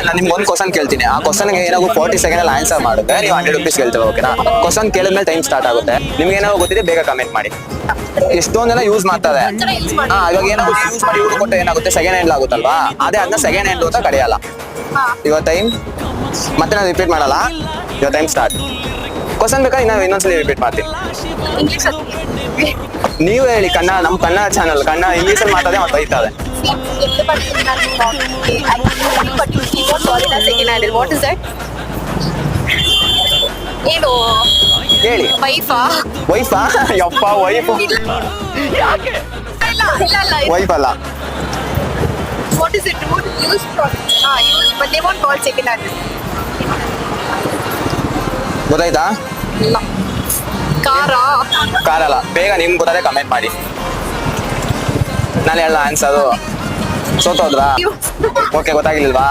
ನಾನು ನಿಮ್ಗೆ ಒಂದು ಕ್ವಶನ್ ಕೇಳ್ತೀನಿ. ಆ ಕ್ವಶನ್ಗೆ ಏನಾದ್ರು 40 ಸೆಕೆಂಡ್ ಅಲ್ಲಿ ಆನ್ಸರ್ ಮಾಡಿದ್ರೆ ನೀವು 100 rupees ಗೆಲ್ತೀವಿ. ಓಕೆನಾ? ಕ್ವಶನ್ ಕೇಳಿದ್ಮೇಲೆ ಟೈಮ್ ಸ್ಟಾರ್ಟ್ ಆಗುತ್ತೆ. ನಿಮ್ಗೆ ಏನಾದ್ರು ಗೊತ್ತಿದೆ ಬೇಗ ಕಮೆಂಟ್ ಮಾಡಿ. ಎಷ್ಟೊಂದೆಲ್ಲ ಯೂಸ್ ಮಾಡ್ತಾರೆ. ಇವಾಗ ಏನಾದ್ರು ಯೂಸ್ ಮಾಡಿ ಇವ್ರು ಕೊಟ್ಟರೆ ಏನಾಗುತ್ತೆ, ಸೆಕೆಂಡ್ ಹ್ಯಾಂಡ್ ಆಗುತ್ತಲ್ವಾ, ಅದೇ ಅದನ್ನ ಸೆಕೆಂಡ್ ಹ್ಯಾಂಡ್ ಅಂತ ಕರೆಯಲ್ಲ. ಇವಾಗ ಟೈಮ್ ಮತ್ತೆ ನಾನು ರಿಪೀಟ್ ಮಾಡಲ್ಲ. ಇವಾಗ ಟೈಮ್ ಸ್ಟಾರ್ಟ್. ಕ್ವಶನ್ ಬೇಕಾದ್ರೆ ಇನ್ನೊಂದ್ಸಲಿ ರಿಪೀಟ್ ಮಾಡ್ತೀನಿ. ನೀವು ಹೇಳಿ. ಕನ್ನಡ, ನಮ್ಮ ಕನ್ನಡ ಚಾನಲ್, ಕನ್ನಡ ಇಂಗ್ಲೀಷಲ್ಲಿ ಮಾತಾಡಿ ಅವ್ರು ಬೈತಾರೆ. What is that? ಏನು ಹೇಳಿ. ವೈಫಾ? ವೈಫಾ? ಯಪ್ಪ, ವೈಫ್ ವೈಫ್ ಅಲ್ಲ. What is it? Use but they won't call second hand. ಗೊತ್ತಾಯ್ತಾ? ಕಾರ? ಕಾರಲ್ಲ. ಬೇಗ ನಿಮ್ಗೆ ಗೊತ್ತಾದ್ರೆ ಕಮೆಂಟ್ ಮಾಡಿ. ನಾನು ಹೇಳ ಆನ್ಸರು. ಸೋತೋದ್ರಾ? ಓಕೆ, ಗೊತ್ತಾಗಿಲ್ವಾ?